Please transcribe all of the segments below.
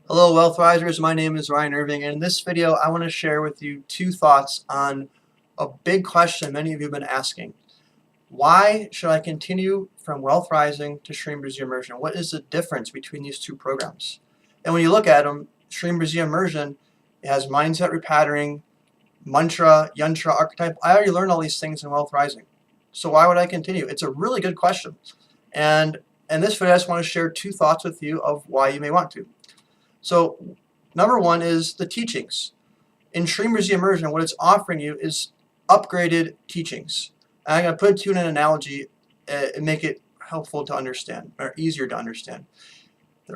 Hello Wealth Risers, my name is Ryan Irving, and in this video I want to share with you two thoughts on a big question many of you have been asking. Why should I continue from Wealth Rising to Shreem Brzee Immersion? What is the difference between these two programs? And when you look at them, Shreem Brzee Immersion, it has mindset repatterning, mantra, yantra, archetype. I already learned all these things in Wealth Rising. So why would I continue? It's a really good question. And in this video I just want to share two thoughts with you of why you may want to. So number one is the teachings. In Shreem Brzee Immersion, what it's offering you is upgraded teachings. And I'm going to put it to you in an analogy and make it helpful to understand, or easier to understand.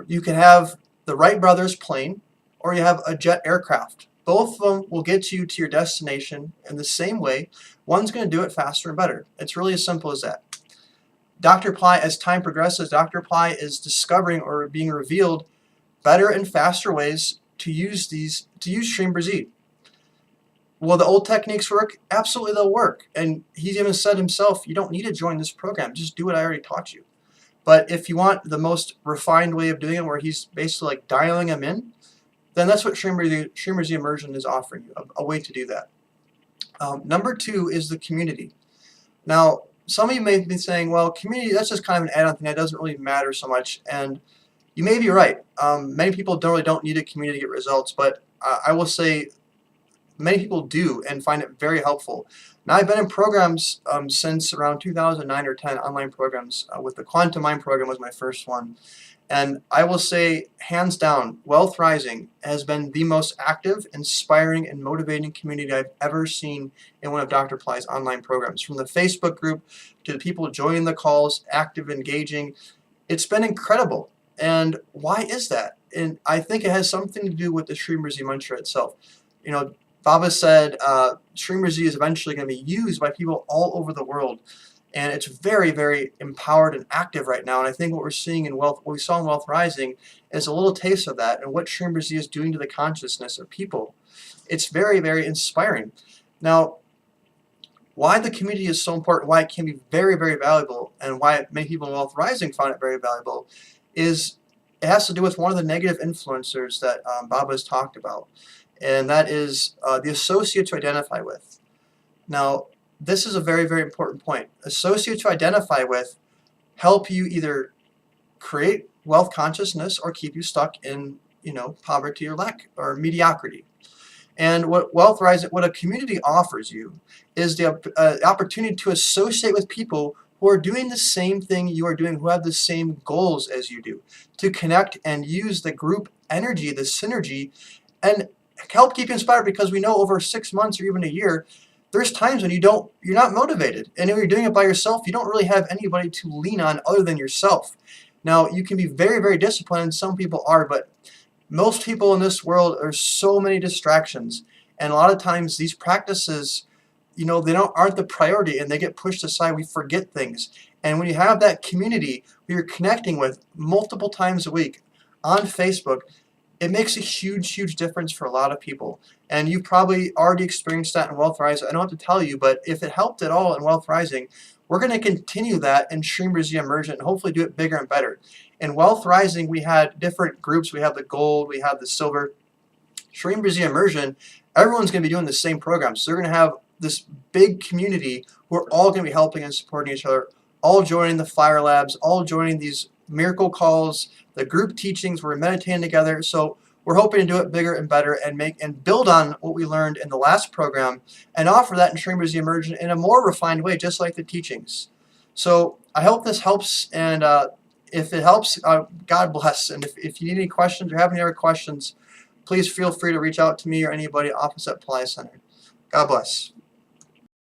You can have the Wright brothers plane, or you have a jet aircraft. Both of them will get you to your destination in the same way. One's going to do it faster and better. It's really as simple as that. Dr. Pillai, as time progresses, Dr. Pillai is discovering or being revealed better and faster ways to use Shreem Brzee. Will the old techniques work? Absolutely they'll work. And he's even said himself, you don't need to join this program, just do what I already taught you. But if you want the most refined way of doing it, where he's basically like dialing them in, then that's what Shreem Brzee Immersion is offering you, a way to do that. Number two is the community. Now, some of you may be saying, well, community, that's just kind of an add-on thing, that doesn't really matter so much. And you may be right. Many people don't need a community to get results, but I will say many people do and find it very helpful. Now, I've been in programs since around 2009 or 10, online programs. With the Quantum Mind program was my first one. And I will say, hands down, Wealth Rising has been the most active, inspiring, and motivating community I've ever seen in one of Dr. Pillai's online programs. From the Facebook group to the people joining the calls, active, engaging, it's been incredible. And why is that? And I think it has something to do with the Shreem Brzee mantra itself. You know, Baba said Shreem Brzee is eventually going to be used by people all over the world. And it's very, very empowered and active right now. And I think what we're seeing in what we saw in Wealth Rising is a little taste of that and what Shreem Brzee is doing to the consciousness of people. It's very, very inspiring. Now, why the community is so important, why it can be very, very valuable, and why many people in Wealth Rising find it very valuable, is it has to do with one of the negative influencers that Baba has talked about, and that is the associate to identify with. Now, this is a very, very important point. Associate to identify with help you either create wealth consciousness or keep you stuck in, poverty or lack or mediocrity. And what Wealth Rising, what a community offers you, is the opportunity to associate with people who are doing the same thing you are doing, who have the same goals as you do, to connect and use the group energy, the synergy, and help keep you inspired, because we know over 6 months or even a year, there's times when you're not motivated. And if you're doing it by yourself, you don't really have anybody to lean on other than yourself. Now, you can be very, very disciplined, and some people are, but most people in this world are so many distractions. And a lot of times these practices, they aren't the priority, and they get pushed aside. We forget things. And when you have that community who you're connecting with multiple times a week on Facebook, it makes a huge, huge difference for a lot of people. And you've probably already experienced that in Wealth Rising. I don't have to tell you, but if it helped at all in Wealth Rising, we're going to continue that in Shreem Brzee Immersion and hopefully do it bigger and better. In Wealth Rising, we had different groups. We have the gold, we have the silver. Shreem Brzee Immersion, everyone's going to be doing the same program. So they're going to have this big community who are all going to be helping and supporting each other, all joining the fire labs, all joining these miracle calls, the group teachings, we're meditating together. So we're hoping to do it bigger and better and build on what we learned in the last program and offer that in Shreem Brzee Immersion in a more refined way, just like the teachings. So I hope this helps, and if it helps, God bless. And if you need any questions or have any other questions, please feel free to reach out to me or anybody at Office at Pillai Center. God bless.